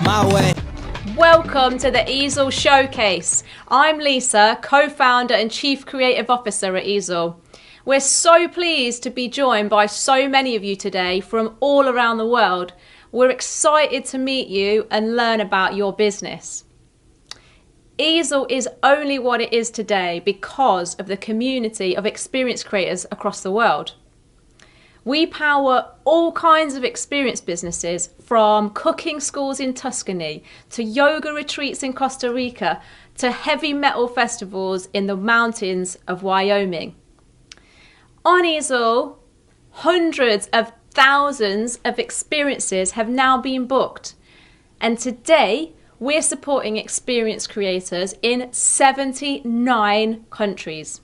my way. Welcome to the Easol Showcase. I'm Lisa, co-founder and chief creative officer at Easel. We're so pleased to be joined by so many of you today from all around the world. We're excited to meet you and learn about your business. Easel is only what it is today because of the community of experience creators across the world. We power all kinds of experience businesses, from cooking schools in Tuscany to yoga retreats in Costa Rica to heavy metal festivals in the mountains of Wyoming. On Easel, hundreds of thousands of experiences have now been booked, and today we're supporting experience creators in 79 countries.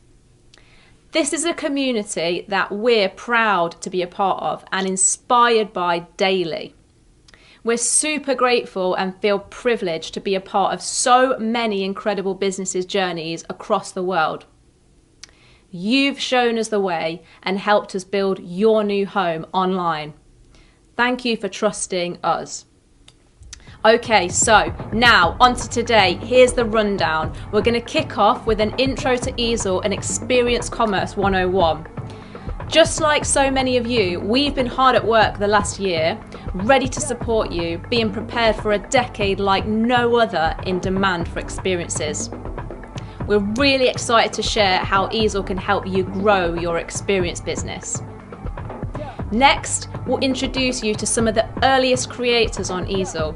This is a community that we're proud to be a part of and inspired by daily. We're super grateful and feel privileged to be a part of so many incredible businesses' journeys across the world. You've shown us the way and helped us build your new home online. Thank you for trusting us. Okay, so now on to today. Here's the rundown. We're going to kick off with an intro to Easel and Experience Commerce 101. Just like so many of you, we've been hard at work the last year, ready to support you, being prepared for a decade like no other in demand for experiences. We're really excited to share how Easel can help you grow your experience business. Next, we'll introduce you to some of the earliest creators on Easel.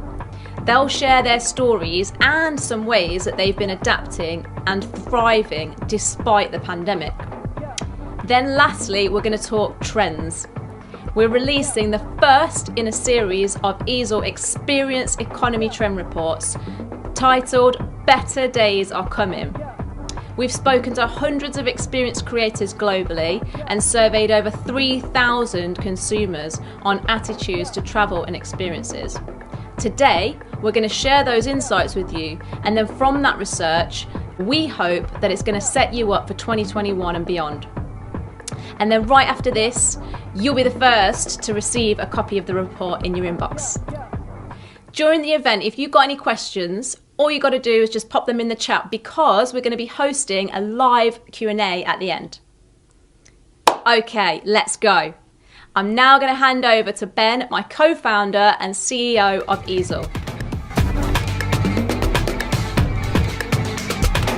They'll share their stories and some ways that they've been adapting and thriving despite the pandemic. Then lastly, we're going to talk trends. We're releasing the first in a series of Easel Experience Economy Trend Reports titled Better Days Are Coming. We've spoken to hundreds of experience creators globally and surveyed over 3,000 consumers on attitudes to travel and experiences. Today, we're going to share those insights with you, and then from that research, we hope that it's going to set you up for 2021 and beyond. And then right after this, you'll be the first to receive a copy of the report in your inbox. During the event, if you've got any questions, all you got to do is just pop them in the chat, because we're going to be hosting a live Q&A at the end. Okay, let's go. I'm now going to hand over to Ben, my co-founder and CEO of Easel.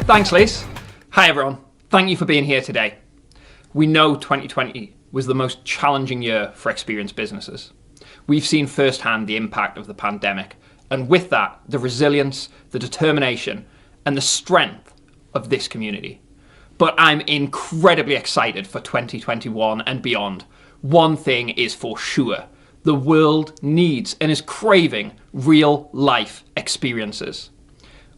Thanks, Liz. Hi, everyone. Thank you for being here today. We know 2020 was the most challenging year for experience businesses. We've seen firsthand the impact of the pandemic, and with that, the resilience, the determination, and the strength of this community. But I'm incredibly excited for 2021 and beyond. One thing is for sure: the world needs and is craving real life experiences.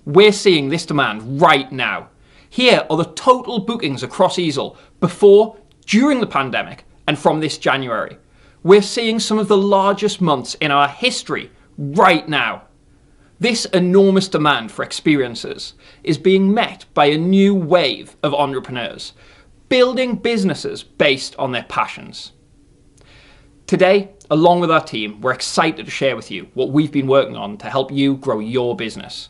We're seeing this demand right now. Here are the total bookings across Easel before, during the pandemic, and from this January. We're seeing some of the largest months in our history right now. This enormous demand for experiences is being met by a new wave of entrepreneurs, building businesses based on their passions. Today, along with our team, we're excited to share with you what we've been working on to help you grow your business.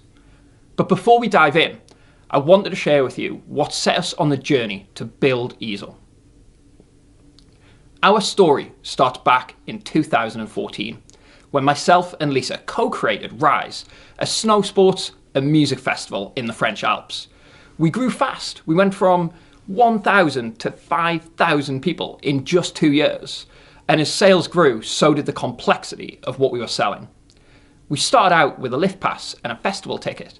But before we dive in, I wanted to share with you what set us on the journey to build Easel. Our story starts back in 2014, when myself and Lisa co-created Rise, a snow sports and music festival in the French Alps. We grew fast. We went from 1,000 to 5,000 people in just 2 years. And as sales grew, so did the complexity of what we were selling. We started out with a lift pass and a festival ticket,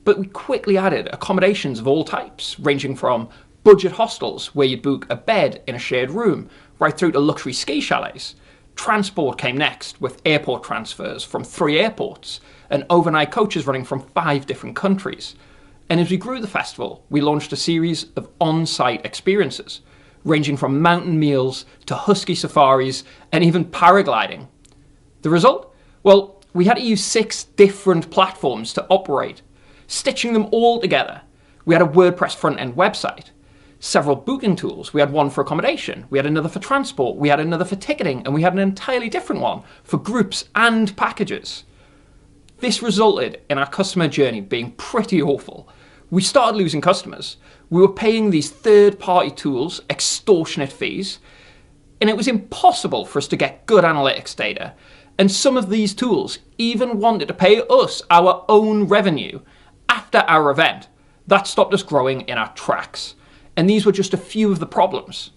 but we quickly added accommodations of all types, ranging from budget hostels where you'd book a bed in a shared room, right through to luxury ski chalets. Transport came next, with airport transfers from 3 airports and overnight coaches running from 5 different countries. And as we grew the festival, we launched a series of on-site experiences, ranging from mountain meals to husky safaris and even paragliding. The result? Well, we had to use 6 different platforms to operate, stitching them all together. We had a WordPress front-end website, several booking tools. We had one for accommodation, we had another for transport, we had another for ticketing, and we had an entirely different one for groups and packages. This resulted in our customer journey being pretty awful. We started losing customers. We were paying these third-party tools extortionate fees, and it was impossible for us to get good analytics data. And some of these tools even wanted to pay us our own revenue after our event. That stopped us growing in our tracks. And these were just a few of the problems.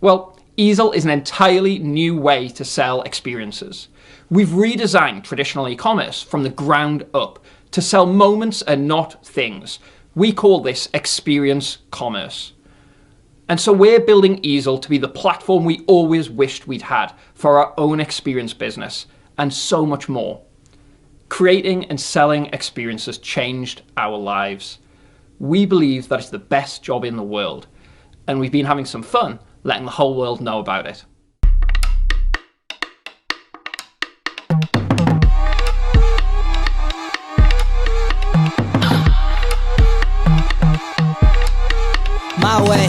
Well, Easel is an entirely new way to sell experiences. We've redesigned traditional e-commerce from the ground up to sell moments and not things. We call this experience commerce. And so we're building Easel to be the platform we always wished we'd had for our own experience business and so much more. Creating and selling experiences changed our lives. We believe that it's the best job in the world, and we've been having some fun letting the whole world know about it. My way.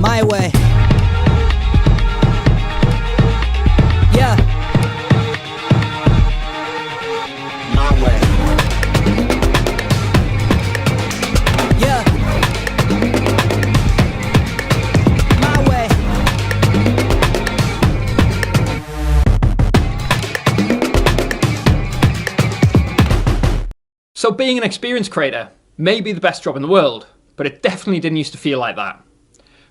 My way. Yeah. My way. Yeah. My way. So being an experience creator may be the best job in the world, but it definitely didn't used to feel like that.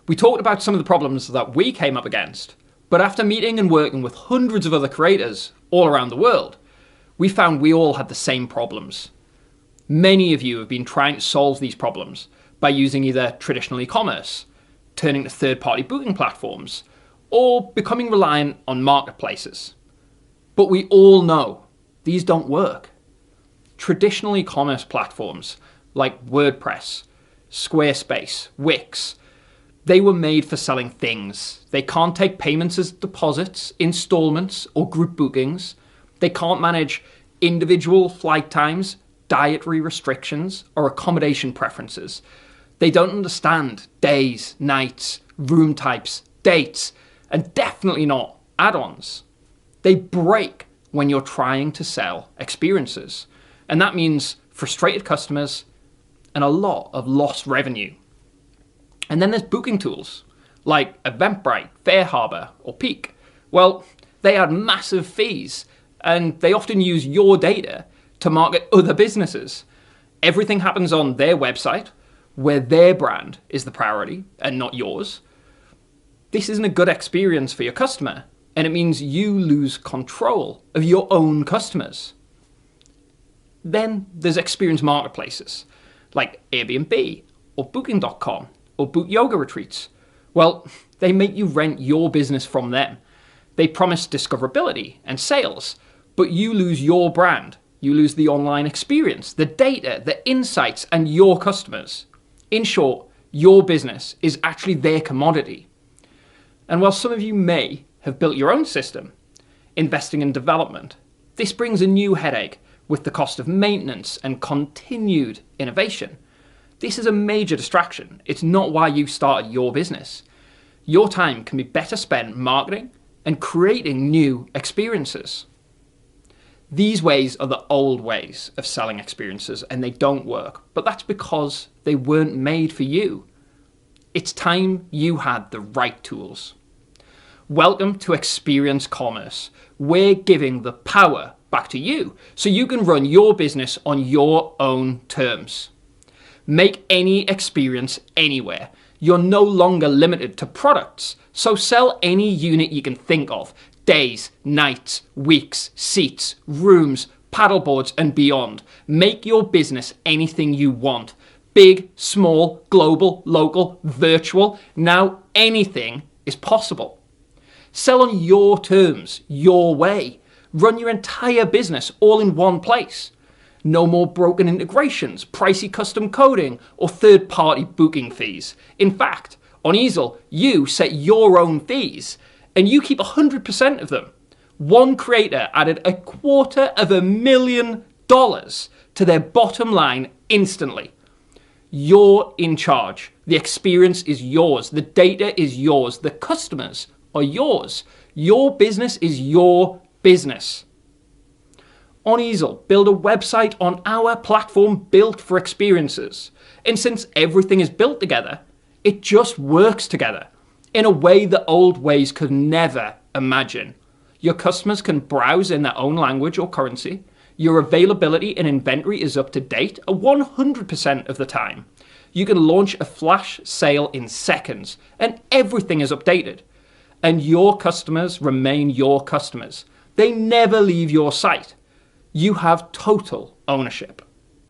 We talked about some of the problems that we came up against, but after meeting and working with hundreds of other creators all around the world, we found we all had the same problems. Many of you have been trying to solve these problems by using either traditional e-commerce, turning to third-party booking platforms, or becoming reliant on marketplaces. But we all know these don't work. Traditional e-commerce platforms like WordPress, Squarespace, Wix, they were made for selling things. They can't take payments as deposits, installments, or group bookings. They can't manage individual flight times, dietary restrictions, or accommodation preferences. They don't understand days, nights, room types, dates, and definitely not add-ons. They break when you're trying to sell experiences. And that means frustrated customers and a lot of lost revenue. And then there's booking tools like Eventbrite, FareHarbor, or Peak. Well, they add massive fees, and they often use your data to market other businesses. Everything happens on their website, where their brand is the priority and not yours. This isn't a good experience for your customer, and it means you lose control of your own customers. Then there's experience marketplaces like Airbnb or Booking.com. Or book yoga retreats. Well, they make you rent your business from them. They promise discoverability and sales, but you lose your brand. You lose the online experience, the data, the insights, and your customers. In short, your business is actually their commodity. And while some of you may have built your own system, investing in development, this brings a new headache with the cost of maintenance and continued innovation. This is a major distraction. It's not why you started your business. Your time can be better spent marketing and creating new experiences. These ways are the old ways of selling experiences, and they don't work, but that's because they weren't made for you. It's time you had the right tools. Welcome to Experience Commerce. We're giving the power back to you so you can run your business on your own terms. Make any experience anywhere. You're no longer limited to products, so sell any unit you can think of. Days, nights, weeks, seats, rooms, paddleboards, and beyond. Make your business anything you want. Big, small, global, local, virtual. Now anything is possible. Sell on your terms, your way. Run your entire business all in one place. No more broken integrations, pricey custom coding, or third-party booking fees. In fact, On Easel, you set your own fees and you keep 100% of them. One creator added $250,000 to their bottom line instantly. You're in charge. The experience is yours. The data is yours. The customers are yours. Your business is your business. On Easel, build a website on our platform built for experiences. And since everything is built together, it just works together in a way that old ways could never imagine. Your customers can browse in their own language or currency. Your availability and inventory is up to date 100% of the time. You can launch a flash sale in seconds and everything is updated. And your customers remain your customers. They never leave your site. You have total ownership.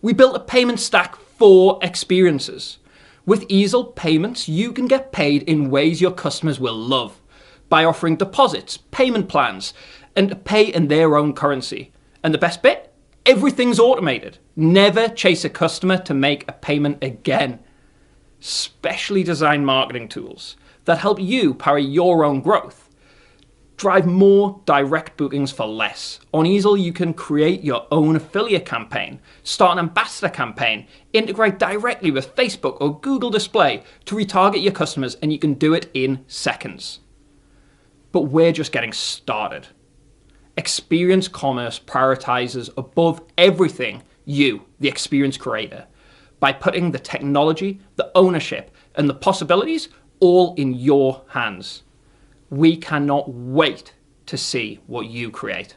We built a payment stack for experiences. With Easel Payments, you can get paid in ways your customers will love by offering deposits, payment plans, and pay in their own currency. And the best bit? Everything's automated. Never chase a customer to make a payment again. Specially designed marketing tools that help you power your own growth. Drive more direct bookings for less. On Easel, you can create your own affiliate campaign, start an ambassador campaign, integrate directly with Facebook or Google Display to retarget your customers, and you can do it in seconds. But we're just getting started. Experience commerce prioritizes above everything you, the experience creator, by putting the technology, the ownership, and the possibilities all in your hands. We cannot wait to see what you create.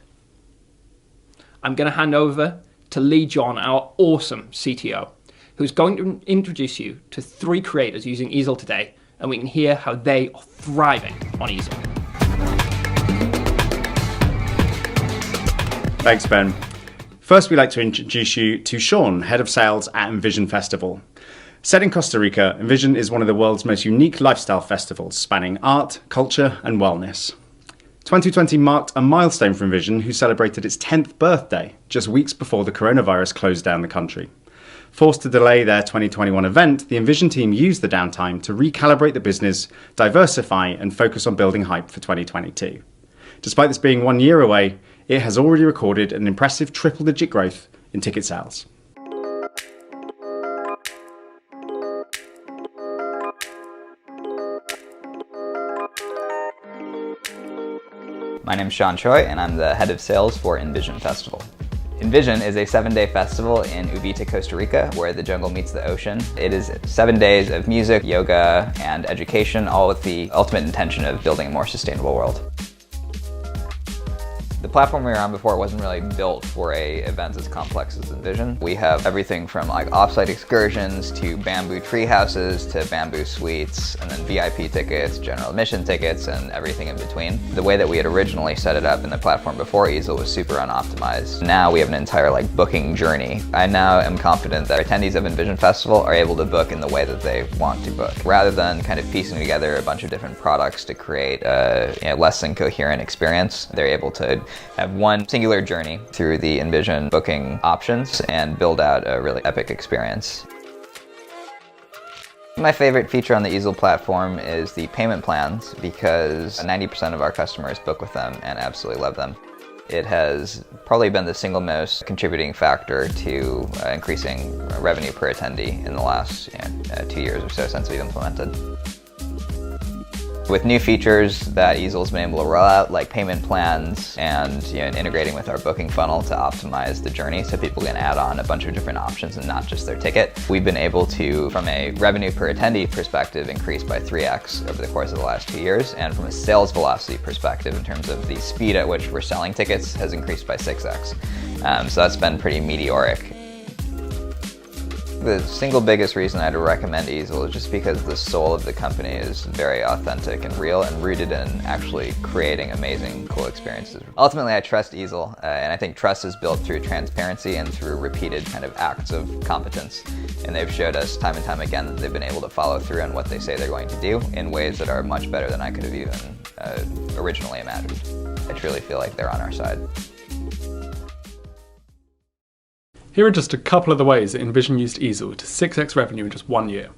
I'm going to hand over to Lee John, our awesome CTO, who's going to introduce you to 3 creators using Easel today, and we can hear how they are thriving on Easel. Thanks, Ben. First, we'd like to introduce you to Sean, Head of Sales at Envision Festival. Set in Costa Rica, Envision is one of the world's most unique lifestyle festivals, spanning art, culture, and wellness. 2020 marked a milestone for Envision, who celebrated its 10th birthday, just weeks before the coronavirus closed down the country. Forced to delay their 2021 event, the Envision team used the downtime to recalibrate the business, diversify, and focus on building hype for 2022. Despite this being 1 year away, it has already recorded an impressive triple-digit growth in ticket sales. My name is Sean Choi, and I'm the head of sales for Envision Festival. Envision is a 7-day festival in Uvita, Costa Rica, where the jungle meets the ocean. It is 7 days of music, yoga, and education, all with the ultimate intention of building a more sustainable world. The platform we were on before wasn't really built for a event as complex as Envision. We have everything from like offsite excursions to bamboo tree houses to bamboo suites, and then VIP tickets, general admission tickets, and everything in between. The way that we had originally set it up in the platform before Easel was super unoptimized. Now we have an entire booking journey. I now am confident that attendees of Envision Festival are able to book in the way that they want to book, rather than kind of piecing together a bunch of different products to create a less than coherent experience. They're able to have one singular journey through the Envision booking options and build out a really epic experience. My favorite feature on the Easel platform is the payment plans, because 90% of our customers book with them and absolutely love them. It has probably been the single most contributing factor to increasing revenue per attendee in the last 2 years or so since we've implemented. With new features that Easel's been able to roll out, like payment plans and integrating with our booking funnel to optimize the journey so people can add on a bunch of different options and not just their ticket, we've been able to, from a revenue per attendee perspective, increase by 3x over the course of the last 2 years, and from a sales velocity perspective, in terms of the speed at which we're selling tickets, has increased by 6x. So that's been pretty meteoric. The single biggest reason I'd recommend Easel is just because the soul of the company is very authentic and real and rooted in actually creating amazing, cool experiences. Ultimately, I trust Easel, and I think trust is built through transparency and through repeated kind of acts of competence. And they've showed us time and time again that they've been able to follow through on what they say they're going to do in ways that are much better than I could have even originally imagined. I truly feel like they're on our side. Here are just a couple of the ways that Envision used Easel to 6x revenue in just 1 year.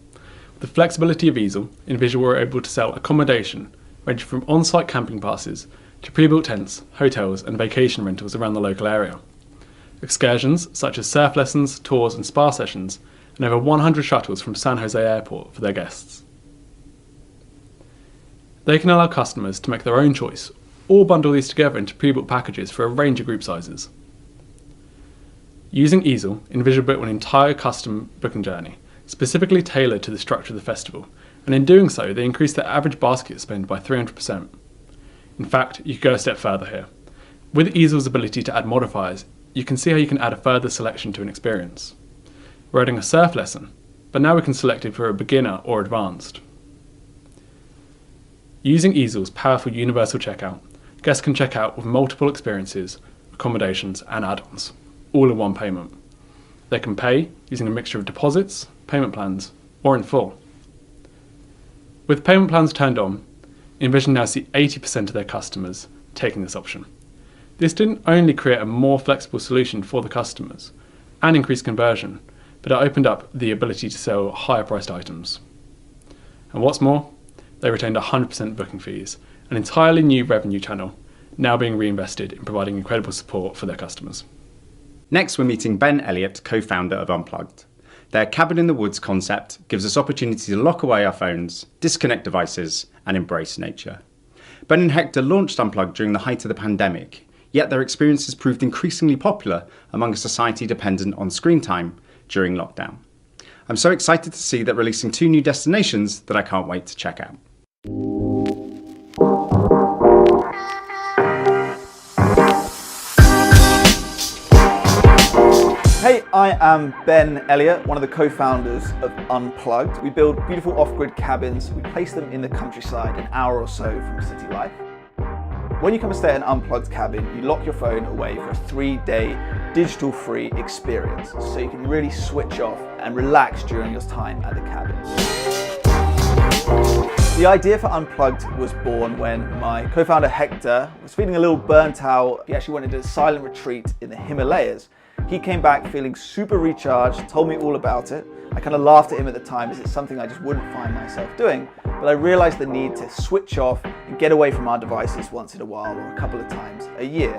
the flexibility of Easel, Envision were able to sell accommodation ranging from on-site camping passes to pre-built tents, hotels and vacation rentals around the local area. Excursions such as surf lessons, tours and spa sessions, and over 100 shuttles from San Jose Airport for their guests. They can allow customers to make their own choice or bundle these together into pre-built packages for a range of group sizes. Using Easel, Envision built an entire custom booking journey, specifically tailored to the structure of the festival, and in doing so they increased their average basket spend by 300%. In fact, you could go a step further here. With Easel's ability to add modifiers, you can see how you can add a further selection to an experience. We're adding a surf lesson, but now we can select it for a beginner or advanced. Using Easel's powerful universal checkout, guests can check out with multiple experiences, accommodations and add-ons, all in one payment. They can pay using a mixture of deposits, payment plans, or in full. With payment plans turned on, Envision now see 80% of their customers taking this option. This didn't only create a more flexible solution for the customers and increase conversion, but it opened up the ability to sell higher priced items. And what's more, they retained 100% booking fees, an entirely new revenue channel now being reinvested in providing incredible support for their customers. Next, we're meeting Ben Elliott, co-founder of Unplugged. Their cabin in the woods concept gives us opportunity to lock away our phones, disconnect devices, and embrace nature. Ben and Hector launched Unplugged during the height of the pandemic, yet their experiences proved increasingly popular among a society dependent on screen time during lockdown. I'm so excited to see that releasing 2 new destinations that I can't wait to check out. Hey, I am Ben Elliott, one of the co-founders of Unplugged. We build beautiful off-grid cabins. We place them in the countryside, an hour or so from city life. When you come and stay at an Unplugged cabin, you lock your phone away for a 3-day digital-free experience, so you can really switch off and relax during your time at the cabin. The idea for Unplugged was born when my co-founder Hector was feeling a little burnt out. He actually went into a silent retreat in the Himalayas. He came back feeling super recharged, told me all about it. I kind of laughed at him at the time as it's something I just wouldn't find myself doing, but I realized the need to switch off and get away from our devices once in a while or a couple of times a year.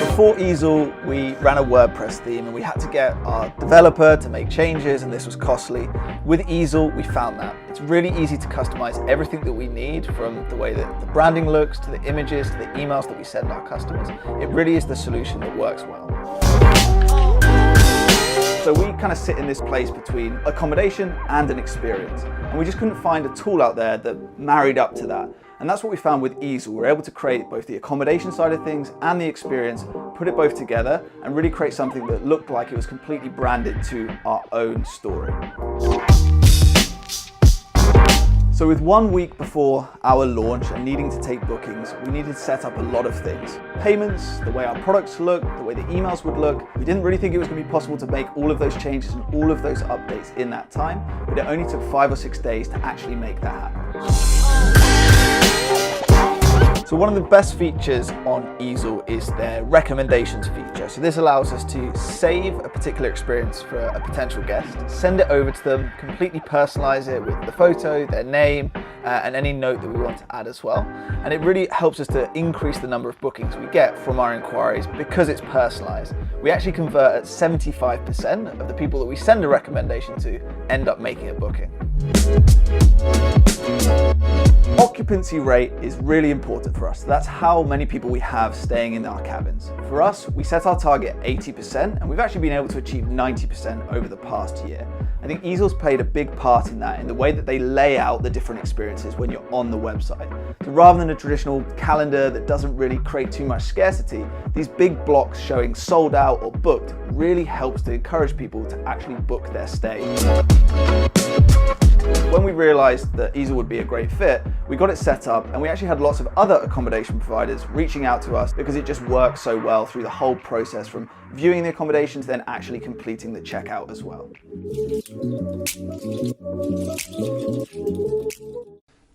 Before Easel, we ran a WordPress theme and we had to get our developer to make changes, and this was costly. With Easel, we found that it's really easy to customize everything that we need, from the way that the branding looks, to the images, to the emails that we send our customers. It really is the solution that works well. So we kind of sit in this place between accommodation and an experience, and we just couldn't find a tool out there that married up to that. And that's what we found with Easel. We're able to create both the accommodation side of things and the experience, put it both together, and really create something that looked like it was completely branded to our own story. So with 1 week before our launch and needing to take bookings, we needed to set up a lot of things. Payments, the way our products look, the way the emails would look. We didn't really think it was going to be possible to make all of those changes and all of those updates in that time, but it only took 5 or 6 days to actually make that happen. So one of the best features on Easel is their recommendations feature. So this allows us to save a particular experience for a potential guest, send it over to them, completely personalize it with the photo, their name, and any note that we want to add as well. And it really helps us to increase the number of bookings we get from our inquiries because it's personalized. We actually convert at 75% of the people that we send a recommendation to end up making a booking. Occupancy rate is really important for us. That's how many people we have staying in our cabins. For us, we set our target at 80%, and we've actually been able to achieve 90% over the past year. I think Easel's played a big part in that, in the way that they lay out the different experiences when you're on the website. So rather than a traditional calendar that doesn't really create too much scarcity, these big blocks showing sold out or booked really helps to encourage people to actually book their stay. When we realized that Easel would be a great fit, we got it set up, and we actually had lots of other accommodation providers reaching out to us because it just works so well through the whole process, from viewing the accommodations then actually completing the checkout as well.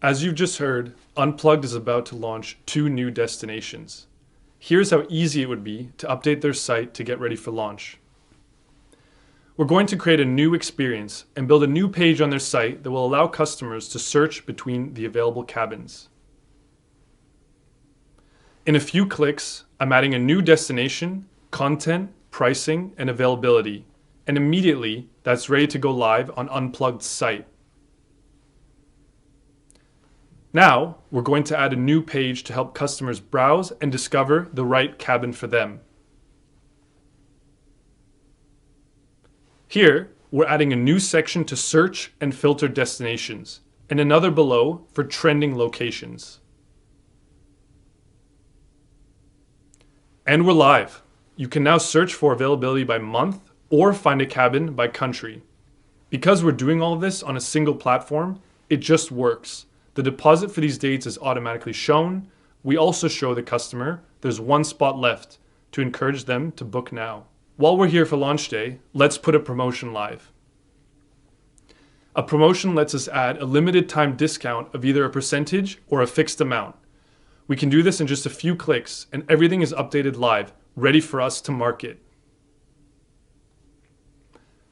As you've just heard, Unplugged is about to launch 2 new destinations. Here's how easy it would be to update their site to get ready for launch. We're going to create a new experience and build a new page on their site that will allow customers to search between the available cabins. In a few clicks, I'm adding a new destination, content, pricing, and availability, and immediately that's ready to go live on Unplugged's site. Now, we're going to add a new page to help customers browse and discover the right cabin for them. Here, we're adding a new section to search and filter destinations, and another below for trending locations. And we're live. You can now search for availability by month or find a cabin by country. Because we're doing all of this on a single platform, it just works. The deposit for these dates is automatically shown. We also show the customer there's one spot left to encourage them to book now. While we're here for launch day, let's put a promotion live. A promotion lets us add a limited time discount of either a percentage or a fixed amount. We can do this in just a few clicks and everything is updated live, ready for us to market.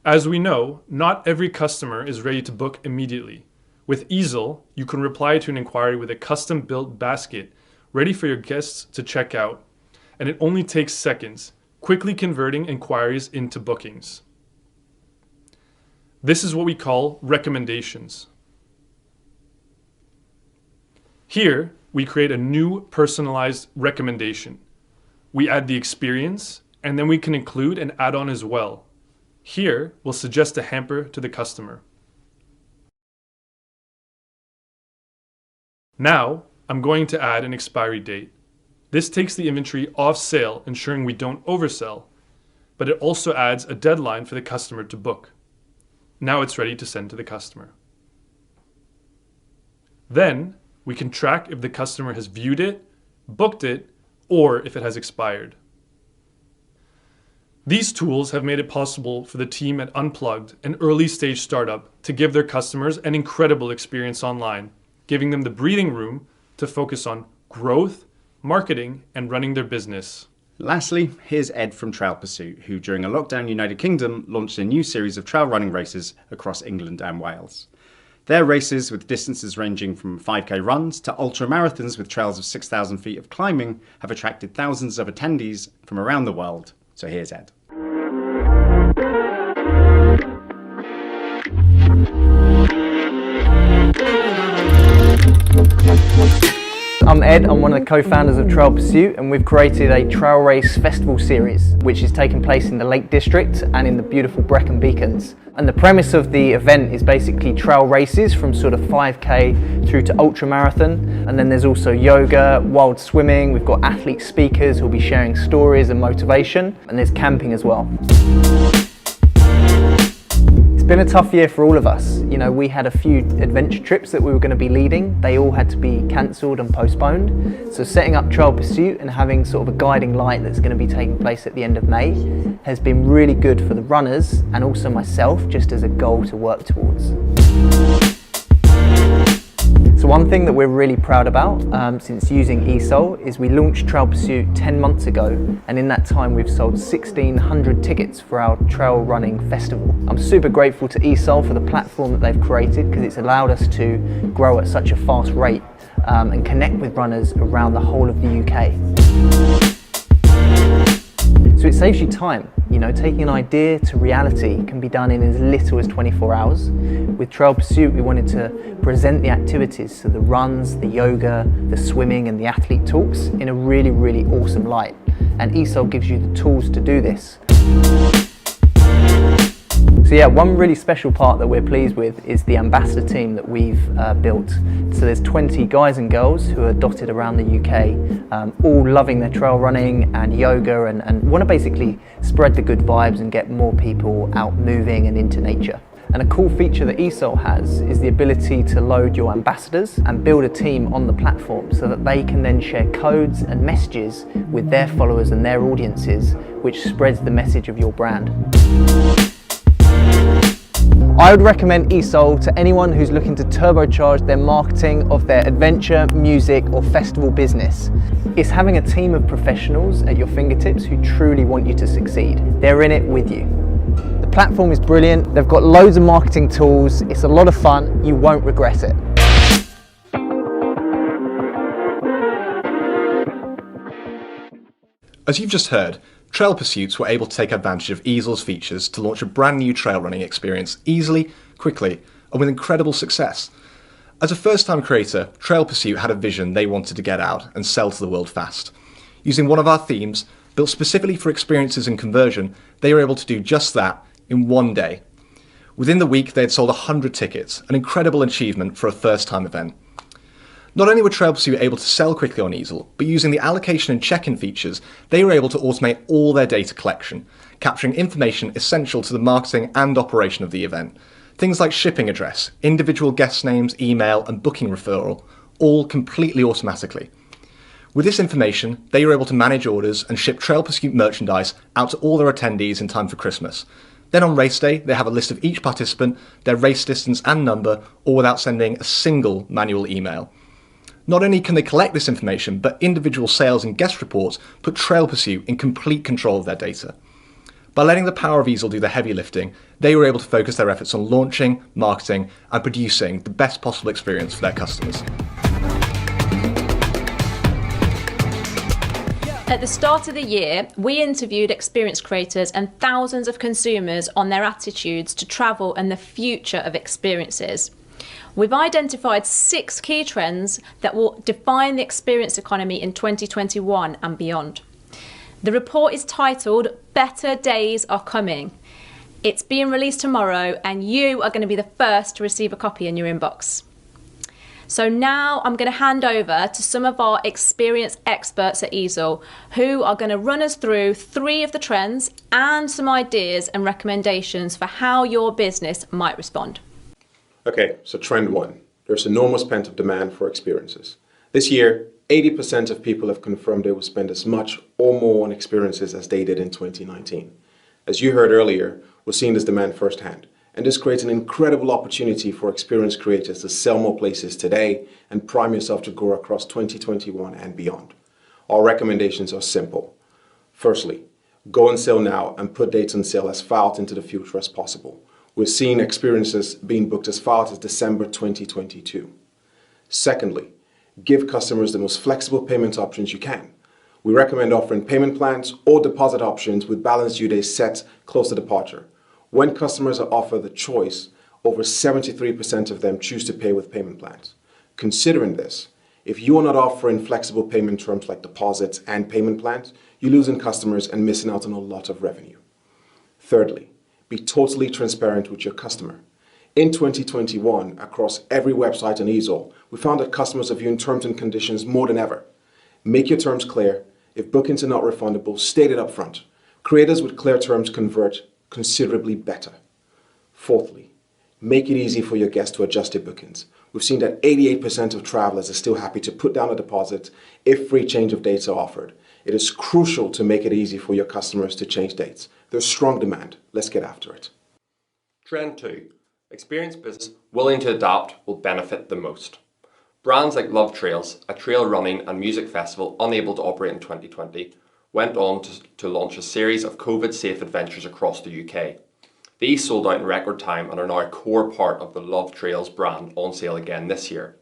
As we know, not every customer is ready to book immediately. With Easel, you can reply to an inquiry with a custom-built basket ready for your guests to check out, and it only takes seconds, quickly converting inquiries into bookings. This is what we call recommendations. Here, we create a new personalized recommendation. We add the experience, and then we can include an add-on as well. Here, we'll suggest a hamper to the customer. Now, I'm going to add an expiry date. This takes the inventory off sale, ensuring we don't oversell, but it also adds a deadline for the customer to book. Now it's ready to send to the customer. Then, we can track if the customer has viewed it, booked it, or if it has expired. These tools have made it possible for the team at Unplugged, an early stage startup, to give their customers an incredible experience online, giving them the breathing room to focus on growth, marketing, and running their business. Lastly, here's Ed from Trail Pursuit, who during a lockdown United Kingdom launched a new series of trail running races across England and Wales. They're races with distances ranging from 5k runs to ultra marathons with trails of 6,000 feet of climbing have attracted thousands of attendees from around the world. So here's Ed. I'm Ed, I'm one of the co-founders of Trail Pursuit, and we've created a trail race festival series which is taking place in the Lake District and in the beautiful Brecon Beacons. And the premise of the event is basically trail races from sort of 5k through to ultra marathon, and then there's also yoga, wild swimming, we've got athlete speakers who'll be sharing stories and motivation, and there's camping as well. It's been a tough year for all of us. You know, we had a few adventure trips that we were going to be leading. They all had to be cancelled and postponed. So setting up Trail Pursuit and having sort of a guiding light that's going to be taking place at the end of May has been really good for the runners and also myself, just as a goal to work towards. So one thing that we're really proud about since using Easol is we launched Trail Pursuit 10 months ago, and in that time we've sold 1,600 tickets for our trail running festival. I'm super grateful to Easol for the platform that they've created, because it's allowed us to grow at such a fast rate and connect with runners around the whole of the UK. So it saves you time. You know, taking an idea to reality can be done in as little as 24 hours. With Trail Pursuit, we wanted to present the activities, so the runs, the yoga, the swimming and the athlete talks in a really, really awesome light. And Easol gives you the tools to do this. So yeah, one really special part that we're pleased with is the ambassador team that we've built. So there's 20 guys and girls who are dotted around the UK, all loving their trail running and yoga and want to basically spread the good vibes and get more people out moving and into nature. And a cool feature that Easol has is the ability to load your ambassadors and build a team on the platform so that they can then share codes and messages with their followers and their audiences, which spreads the message of your brand. I would recommend Easol to anyone who's looking to turbocharge their marketing of their adventure, music or festival business. It's having a team of professionals at your fingertips who truly want you to succeed. They're in it with you. The platform is brilliant, they've got loads of marketing tools, it's a lot of fun, you won't regret it. As you've just heard, Trail Pursuits were able to take advantage of Easel's features to launch a brand new trail running experience easily, quickly, and with incredible success. As a first-time creator, Trail Pursuit had a vision they wanted to get out and sell to the world fast. Using one of our themes, built specifically for experiences and conversion, they were able to do just that in one day. Within the week, they had sold 100 tickets, an incredible achievement for a first-time event. Not only were Trail Pursuit able to sell quickly on Easel, but using the allocation and check-in features, they were able to automate all their data collection, capturing information essential to the marketing and operation of the event. Things like shipping address, individual guest names, email, and booking referral, all completely automatically. With this information, they were able to manage orders and ship Trail Pursuit merchandise out to all their attendees in time for Christmas. Then on race day, they have a list of each participant, their race distance and number, all without sending a single manual email. Not only can they collect this information, but individual sales and guest reports put Trail Pursuit in complete control of their data. By letting the power of Easel do the heavy lifting, they were able to focus their efforts on launching, marketing, and producing the best possible experience for their customers. At the start of the year, we interviewed experience creators and thousands of consumers on their attitudes to travel and the future of experiences. We've identified 6 key trends that will define the experience economy in 2021 and beyond. The report is titled Better Days Are Coming. It's being released tomorrow and you are going to be the first to receive a copy in your inbox. So now I'm going to hand over to some of our experience experts at Easel who are going to run us through 3 of the trends and some ideas and recommendations for how your business might respond. Okay, so trend 1. There's enormous pent-up demand for experiences. This year, 80% of people have confirmed they will spend as much or more on experiences as they did in 2019. As you heard earlier, we're seeing this demand firsthand, and this creates an incredible opportunity for experience creators to sell more places today and prime yourself to grow across 2021 and beyond. Our recommendations are simple. Firstly, go on sale now and put dates on sale as far out into the future as possible. We're seeing experiences being booked as far out as December 2022. Secondly, give customers the most flexible payment options you can. We recommend offering payment plans or deposit options with balance due days set close to departure. When customers are offered the choice, over 73% of them choose to pay with payment plans. Considering this, if you are not offering flexible payment terms like deposits and payment plans, you're losing customers and missing out on a lot of revenue. Thirdly, be totally transparent with your customer. In 2021, across every website on Easel, we found that customers are viewing terms and conditions more than ever. Make your terms clear. If bookings are not refundable, state it up front. Creators with clear terms convert considerably better. Fourthly, make it easy for your guests to adjust their bookings. We've seen that 88% of travelers are still happy to put down a deposit if free change of dates are offered. It is crucial to make it easy for your customers to change dates. There's strong demand. Let's get after it. Trend 2. Experienced business willing to adapt will benefit the most. Brands like Love Trails, a trail running and music festival unable to operate in 2020, went on to launch a series of COVID-safe adventures across the UK. These sold out in record time and are now a core part of the Love Trails brand on sale again this year.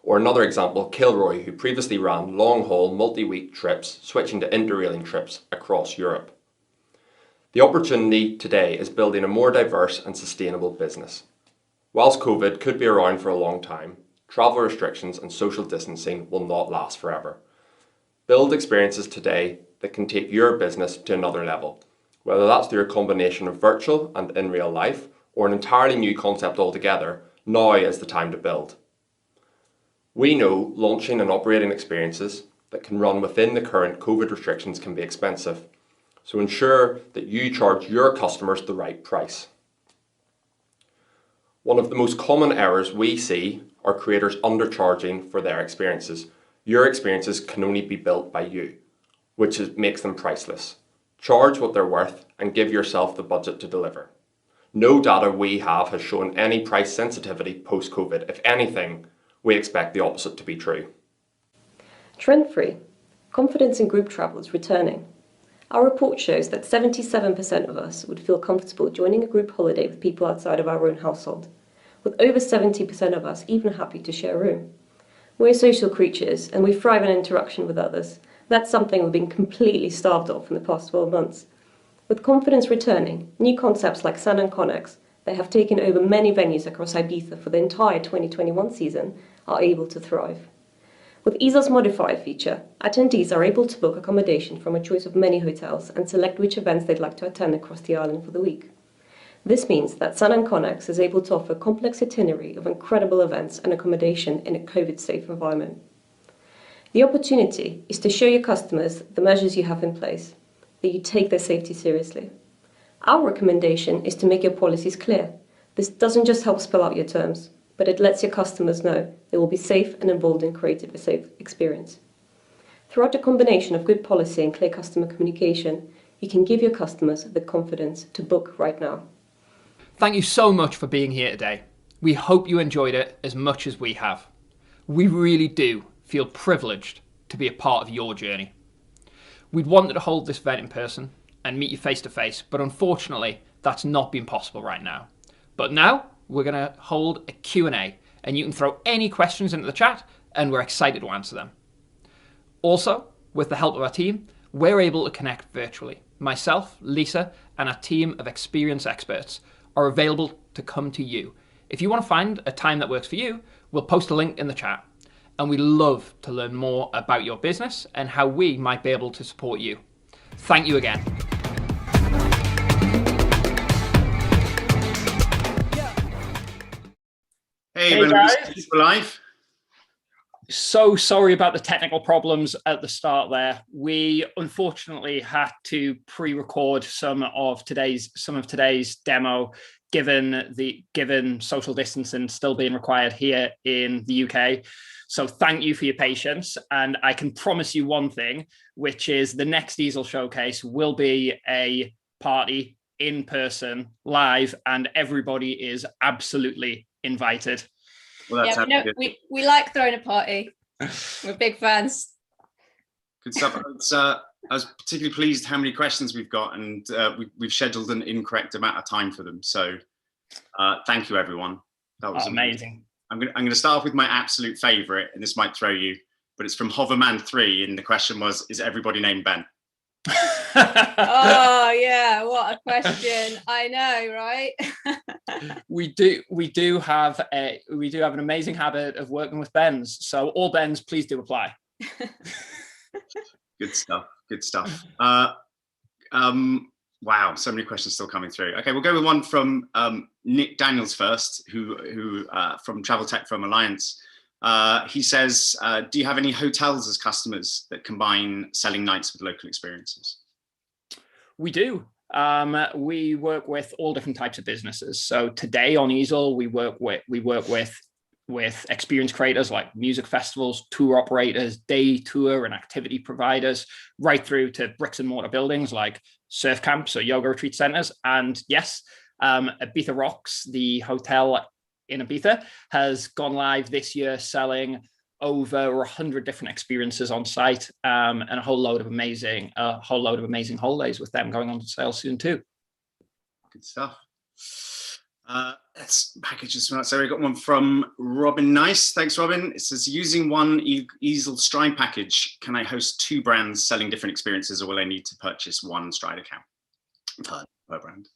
Or another example, Kilroy, who previously ran long-haul multi-week trips, switching to interrailing trips across Europe. The opportunity today is building a more diverse and sustainable business. Whilst COVID could be around for a long time, travel restrictions and social distancing will not last forever. Build experiences today that can take your business to another level, whether that's through a combination of virtual and in real life, or an entirely new concept altogether. Now is the time to build. We know launching and operating experiences that can run within the current COVID restrictions can be expensive, so ensure that you charge your customers the right price. One of the most common errors we see are creators undercharging for their experiences. Your experiences can only be built by you, which makes them priceless. Charge what they're worth and give yourself the budget to deliver. No data we have has shown any price sensitivity post-COVID. If anything, we expect the opposite to be true. Trend 3. Confidence in group travel is returning. Our report shows that 77% of us would feel comfortable joining a group holiday with people outside of our own household, with over 70% of us even happy to share a room. We're social creatures and we thrive in interaction with others. That's something we've been completely starved of in the past 12 months. With confidence returning, new concepts like Sun and Connex that have taken over many venues across Ibiza for the entire 2021 season are able to thrive. With Easel's Modify feature, attendees are able to book accommodation from a choice of many hotels and select which events they'd like to attend across the island for the week. This means that Sun and Connex is able to offer a complex itinerary of incredible events and accommodation in a COVID-safe environment. The opportunity is to show your customers the measures you have in place, that you take their safety seriously. Our recommendation is to make your policies clear. This doesn't just help spell out your terms, but it lets your customers know they will be safe and involved in creating a safe experience. Throughout the combination of good policy and clear customer communication, you can give your customers the confidence to book right now. Thank you so much for being here today. We hope you enjoyed it as much as we have. We really do feel privileged to be a part of your journey. We'd wanted to hold this event in person and meet you face to face, but unfortunately that's not been possible right now. But now we're going to hold a Q&A and you can throw any questions into the chat and we're excited to answer them. Also, with the help of our team, we're able to connect virtually. Myself, Lisa, and our team of experienced experts are available to come to you. If you want to find a time that works for you, we'll post a link in the chat. And we'd love to learn more about your business and how we might be able to support you. Thank you again. Hey guys, we're live. So sorry about the technical problems at the start there. We unfortunately had to pre-record some of today's demo, given social distancing still being required here in the UK. So thank you for your patience. And I can promise you one thing, which is the next Easol Showcase will be a party in person, live, and everybody is absolutely invited. Well, that's we like throwing a party. We're big fans. Good stuff. I was particularly pleased how many questions we've got, and we've scheduled an incorrect amount of time for them. So thank you, everyone. That was amazing. I'm going to start off with my absolute favourite, and this might throw you, but it's from Hoverman3, and the question was, is everybody named Ben? Oh yeah, what a question. I know, right? We do have an amazing habit of working with Bens. So all Bens, please do apply. Good stuff. Wow, so many questions still coming through. Okay, we'll go with one from Nick Daniels first, who from Travel Tech Firm Alliance. He says, do you have any hotels as customers that combine selling nights with local experiences? We do. We work with all different types of businesses. So today on Easel, we work with experience creators like music festivals, tour operators, day tour and activity providers, right through to bricks and mortar buildings like surf camps or yoga retreat centers. And yes, Ibiza Rocks, the hotel in Ibiza, has gone live this year selling over 100 different experiences on site, and a whole load of amazing holidays with them going on to sale soon too. Good stuff. Let's package this one. So we got one from Robin Nice. Thanks, Robin. It says, using one Easel Stride package, can I host two brands selling different experiences, or will I need to purchase one Stride account per brand?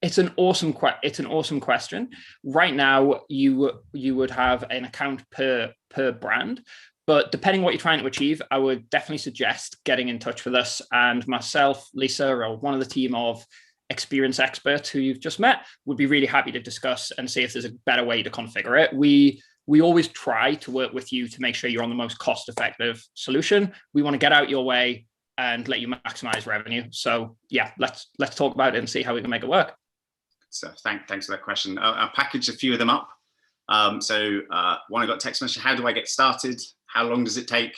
It's an awesome question. Right now, you would have an account per brand, but depending what you're trying to achieve, I would definitely suggest getting in touch with us, and myself, Lisa, or one of the team of experience experts who you've just met would be really happy to discuss and see if there's a better way to configure it. We always try to work with you to make sure you're on the most cost-effective solution. We want to get out your way and let you maximize revenue. So yeah, let's talk about it and see how we can make it work. So thanks for that question. I'll package a few of them up. One, I got a text message, how do I get started? How long does it take?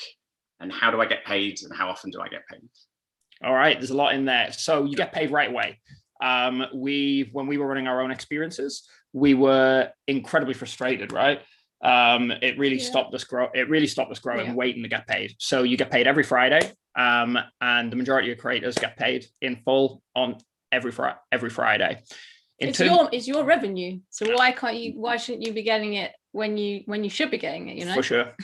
And how do I get paid? And how often do I get paid? All right, there's a lot in there. So you get paid right away. When we were running our own experiences, we were incredibly frustrated, right? It really stopped us growing, Yeah. waiting to get paid. So you get paid every Friday, and the majority of creators get paid in full on every Friday. It's your revenue. So why shouldn't you be getting it when you should be getting it, you know? For sure.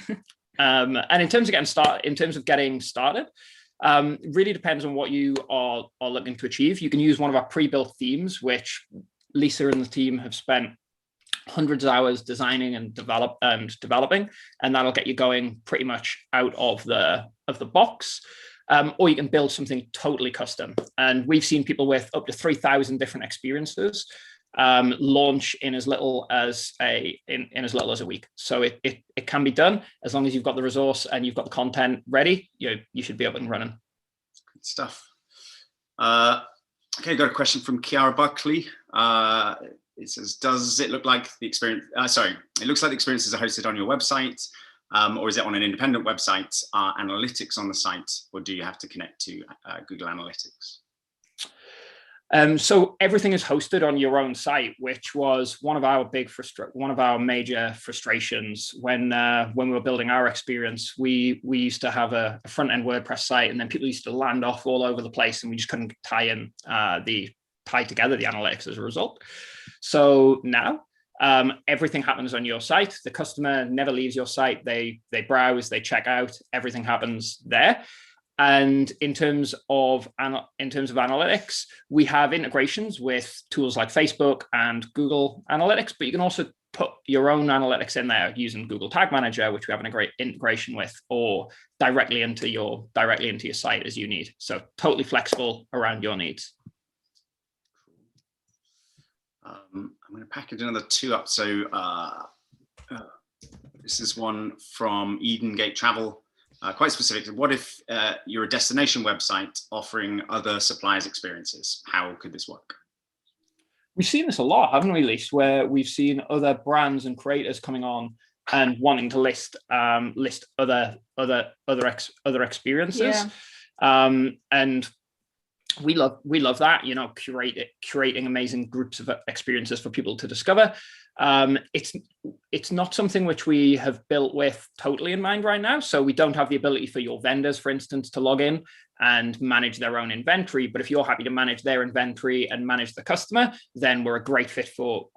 And in terms of getting started, really depends on what you are looking to achieve. You can use one of our pre-built themes, which Lisa and the team have spent hundreds of hours designing and developing, and that'll get you going pretty much out of the box. Or you can build something totally custom. And we've seen people with up to 3,000 different experiences launch in as little as a week. So it can be done as long as you've got the resource and you've got the content ready. You should be up and running. Good stuff. Okay, got a question from Kiara Buckley. It says, does it look like the experience? It looks like the experiences are hosted on your website. Or is it on an independent website? Are analytics on the site, or do you have to connect to Google Analytics? So everything is hosted on your own site, which was one of our major frustrations when we were building our experience. We used to have a front-end WordPress site, and then people used to land off all over the place, and we just couldn't tie together the analytics as a result. So now everything happens on your site. The customer never leaves your site. They browse, they check out, everything happens there. And in terms of analytics, we have integrations with tools like Facebook and Google Analytics, but you can also put your own analytics in there using Google Tag Manager, which we have a great integration with, or directly into your site as you need. So totally flexible around your needs. I'm going to package another two up. So this is one from Eden Gate Travel, quite specific. What if you're a destination website offering other suppliers' experiences? How could this work? We've seen this a lot, haven't we, Lise, where we've seen other brands and creators coming on and wanting to list other experiences. Yeah. And we love that, curating amazing groups of experiences for people to discover. It's not something which we have built with totally in mind right now. So we don't have the ability for your vendors, for instance, to log in and manage their own inventory. But if you're happy to manage their inventory and manage the customer, then we're a great fit for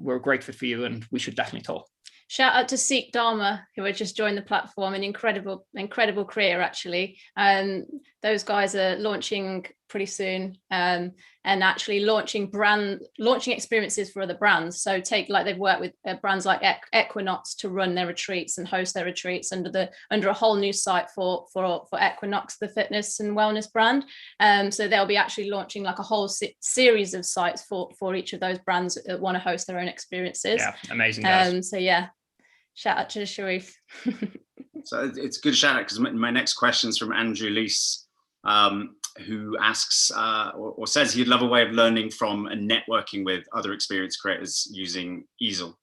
you, and we should definitely talk. Shout out to Seek Dharma, who had just joined the platform, an incredible career, actually. Those guys are launching pretty soon and actually launching experiences for other brands. So they've worked with brands like Equinox to run their retreats and host their retreats under a whole new site for Equinox, the fitness and wellness brand. So they'll be actually launching like a whole series of sites for each of those brands that want to host their own experiences. Yeah, amazing guys. So yeah, shout out to Sharif. So it's a good shout out, because my next question is from Andrew Leese, who asks or says he'd love a way of learning from and networking with other experienced creators using Easel.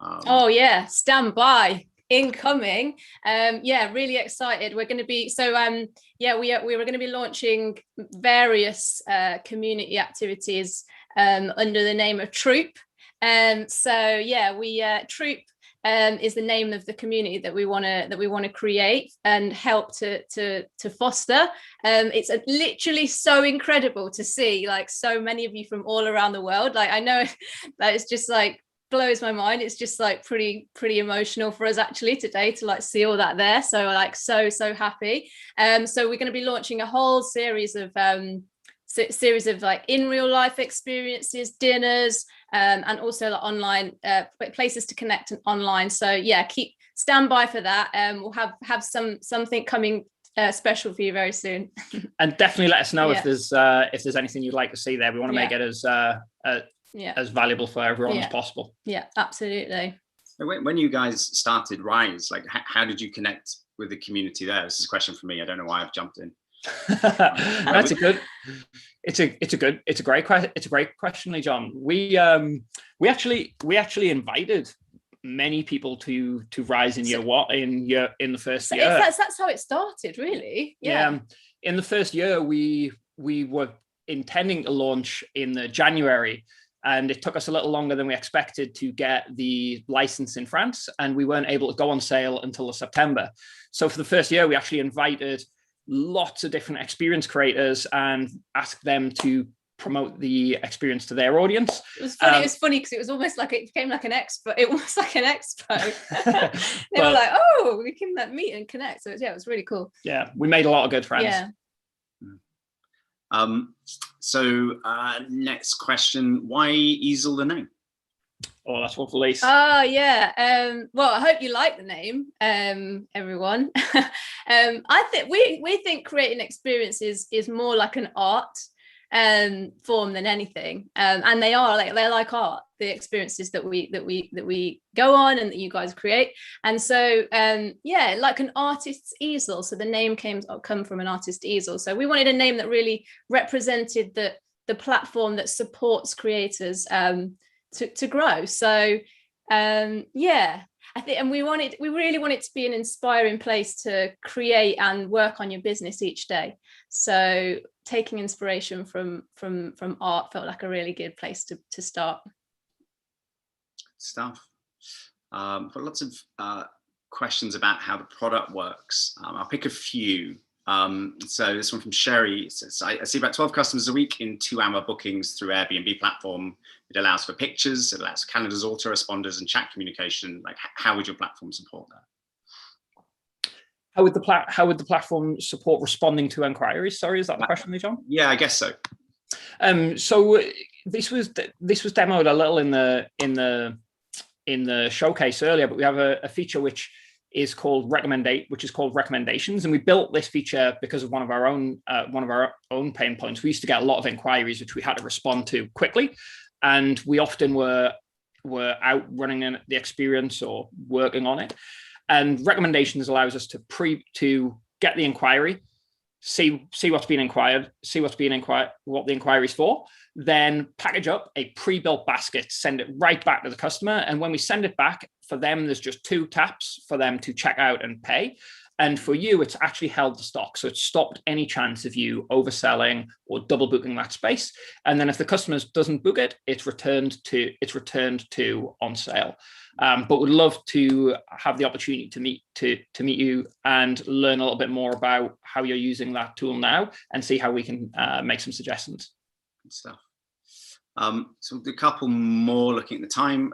Oh yeah, stand by, incoming. Really excited. We're going to be we were going to be launching various community activities under the name of Troop. Troop is the name of the community that we want to create and help to foster. It's literally so incredible to see like so many of you from all around the world. Like I know that it's just like blows my mind. It's just like pretty emotional for us actually today to like see all that there. So like so happy. So we're going to be launching a whole series of like in real life experiences, dinners, and also like online places to connect and online. So yeah, stand by for that. We'll have something coming special for you very soon. And definitely let us know if there's anything you'd like to see there. We want to make it as valuable for everyone as possible. Yeah, absolutely. When you guys started Rise, like how did you connect with the community there? This is a question for me. I don't know why I've jumped in. That's a great question, Lee John. We actually invited many people to Rise in the first year. That's how it started, really. Yeah. In the first year, we were intending to launch in the January, and it took us a little longer than we expected to get the license in France, and we weren't able to go on sale until September. So for the first year, we actually invited lots of different experience creators and asked them to promote the experience to their audience. It was funny. It was funny because it was almost like it became like an expo. It was like an expo. They were like, "Oh, we can meet and connect." So yeah, it was really cool. Yeah, we made a lot of good friends. Yeah. Next question: why Easel the name? Oh, that's one for Lisa. Oh yeah. Well, I hope you like the name, everyone. I think we think creating experiences is more like an art form than anything, and they're like art, the experiences that we go on and that you guys create. And so yeah, like an artist's easel. So the name come from an artist's easel. So we wanted a name that really represented the platform that supports creators to grow. So yeah, I think, and we really want it to be an inspiring place to create and work on your business each day. So taking inspiration from art felt like a really good place to start. Stuff. Got lots of questions about how the product works. I'll pick a few. So this one from Sherry says, I see about 12 customers a week in 2-hour bookings through Airbnb platform. It allows for pictures, it allows calendars, autoresponders, and chat communication. Like, how would your platform support that? How would the platform support responding to inquiries? Sorry, is that the question, John? Yeah, I guess so. So this was demoed a little in the showcase earlier, but we have a feature which is called recommendations, and we built this feature because of one of our own pain points. We used to get a lot of inquiries which we had to respond to quickly, and we often were out running the experience or working on it. And recommendations allows us to get the inquiry, see what's being inquired, what the inquiry is for, then package up a pre-built basket, send it right back to the customer. And when we send it back, for them, there's just 2 taps for them to check out and pay. And for you, it's actually held the stock. So it's stopped any chance of you overselling or double booking that space. And then if the customer doesn't book it, it's returned to on sale. But would love to have the opportunity to meet you and learn a little bit more about how you're using that tool now and see how we can make some suggestions. Good stuff. So a couple more looking at the time.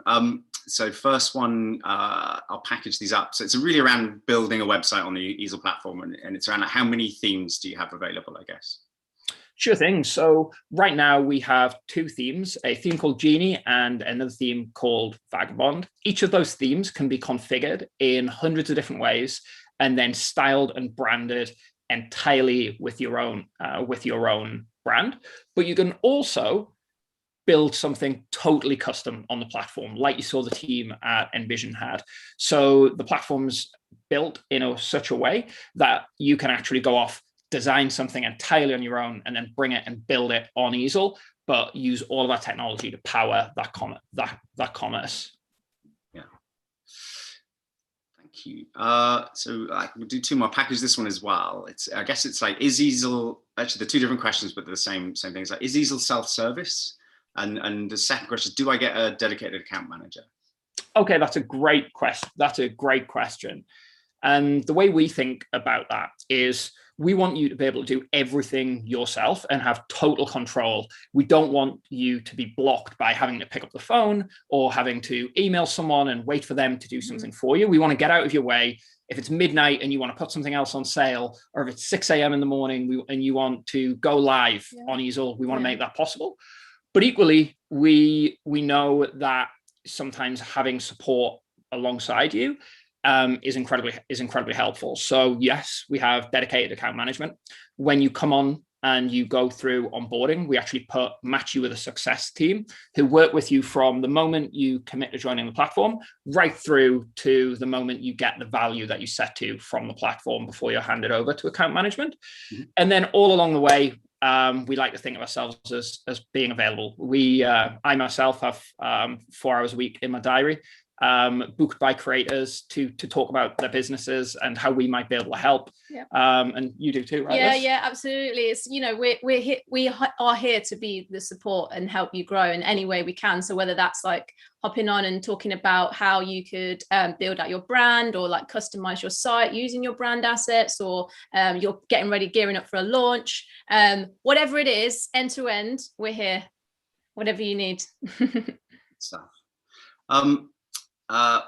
So first one, I'll package these up. So it's really around building a website on the Easel platform, and it's around how many themes do you have available, I guess? Sure thing. So right now we have 2 themes, a theme called Genie and another theme called Vagabond. Each of those themes can be configured in hundreds of different ways and then styled and branded entirely with your own brand. But you can also build something totally custom on the platform, like you saw the team at Envision had. So the platform's built in such a way that you can actually go off, design something entirely on your own, and then bring it and build it on Easel, but use all of that technology to power that commerce. Yeah. Thank you. So we'll do 2 more. Package this one as well. I guess it's like, is Easel, actually they're 2 different questions, but they're the same things. Like, is Easel self-service? And the second question is, do I get a dedicated account manager? Okay, that's a great question. And the way we think about that is we want you to be able to do everything yourself and have total control. We don't want you to be blocked by having to pick up the phone or having to email someone and wait for them to do something for you. We want to get out of your way. If it's midnight and you want to put something else on sale, or if it's 6 a.m. in the morning and you want to go live on Easel, we want to make that possible. But equally, we know that sometimes having support alongside you is incredibly helpful. So yes, we have dedicated account management. When you come on and you go through onboarding, we actually match you with a success team who work with you from the moment you commit to joining the platform right through to the moment you get the value that you set to from the platform before you're handed over to account management. Mm-hmm. And then all along the way, we like to think of ourselves as being available. I myself have 4 hours a week in my diary, booked by creators to talk about their businesses and how we might be able to help. Yeah. And you do too, right? Yeah, Liz? yeah, absolutely. It's, you know, we are here to be the support and help you grow in any way we can. So whether that's like hopping on and talking about how you could build out your brand, or like customize your site using your brand assets, or you're getting ready, gearing up for a launch, whatever it is, end to end, we're here, whatever you need. Stuff.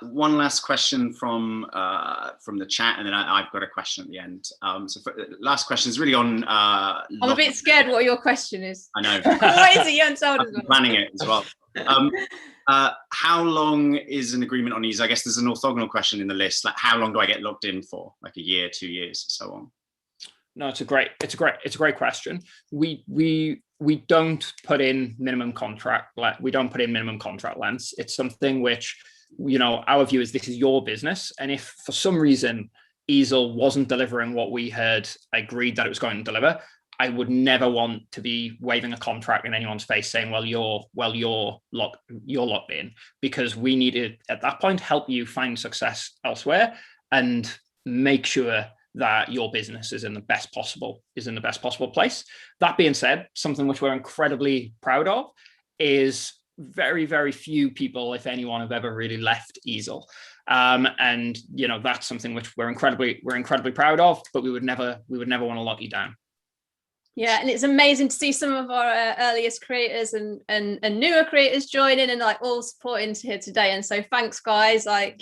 One last question from the chat, and then I've got a question at the end. Last question is really on. I'm a bit scared what your question is. I know. What is it? You haven't told us. I'm planning it as well. How long is an agreement on Easel? I guess there's an orthogonal question in the list. Like, how long do I get locked in for? Like a year, 2 years, and so on. No, it's a great question. We don't put in minimum contract. We don't put in minimum contract lengths. It's something which, you know, our view is this is your business, and if for some reason Easel wasn't delivering what we had agreed that it was going to deliver, I would never want to be waving a contract in anyone's face saying, you're locked in, because we need to, at that point, help you find success elsewhere and make sure that your business is in the best possible place. That being said, something which we're incredibly proud of is very, very few people, if anyone, have ever really left Easel. And you know, that's something which we're incredibly proud of, but we would never want to lock you down. Yeah, and it's amazing to see some of our earliest creators and newer creators joining and like all supporting here today. And so thanks, guys. Like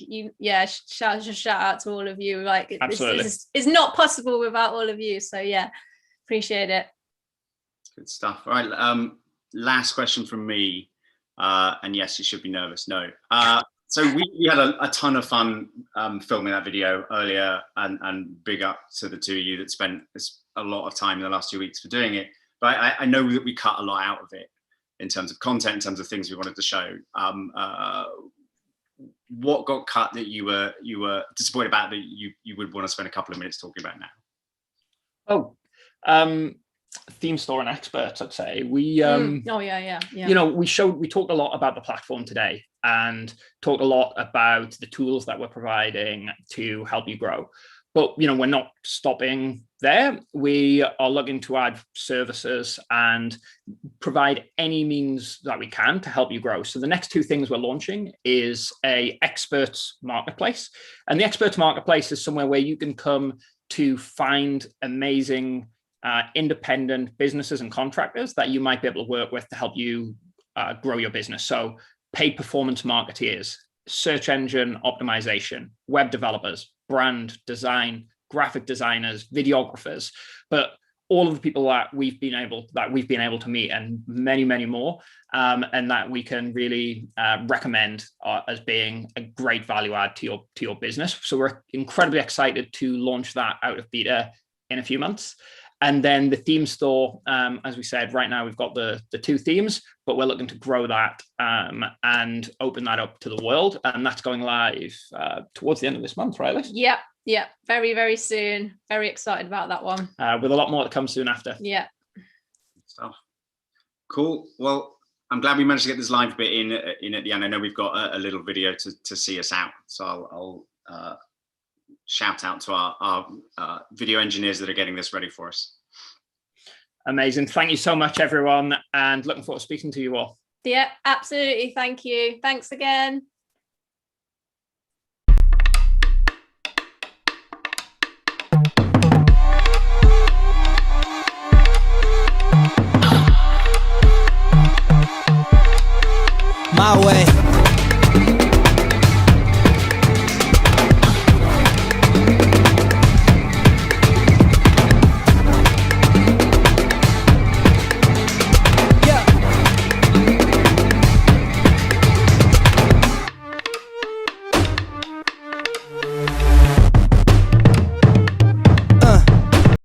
shout out to all of you. Like it's not possible without all of you. So yeah, appreciate it. Good stuff. All right, last question from me. And yes, you should be nervous. No. So we had a ton of fun filming that video earlier, and big up to the two of you that spent a lot of time in the last 2 weeks for doing it. But I know that we cut a lot out of it in terms of content, in terms of things we wanted to show. What got cut that you were disappointed about that you would want to spend a couple of minutes talking about now? Theme store and experts, I'd say. We you know, we talked a lot about the platform today and talked a lot about the tools that we're providing to help you grow. But you know, we're not stopping there. We are looking to add services and provide any means that we can to help you grow. So the next two things we're launching is a experts marketplace. And the experts marketplace is somewhere where you can come to find amazing independent businesses and contractors that you might be able to work with to help you grow your business. So paid performance marketeers, search engine optimization, web developers, brand design, graphic designers, videographers, but all of the people that we've been able to meet, and many, many more, and that we can really recommend as being a great value add to your business. So we're incredibly excited to launch that out of beta in a few months. And then the theme store, as we said, right now we've got the two themes, but we're looking to grow that and open that up to the world. And that's going live towards the end of this month, right, Liz? Yeah, very, very soon. Very excited about that one. With a lot more to come soon after. Yeah. Stuff. Cool. Well, I'm glad we managed to get this live bit in at the end. I know we've got a little video to see us out. So I'll shout out to our video engineers that are getting this ready for us. Amazing. Thank you so much, everyone, and looking forward to speaking to you all. Yeah, absolutely. Thank you. Thanks again. My way.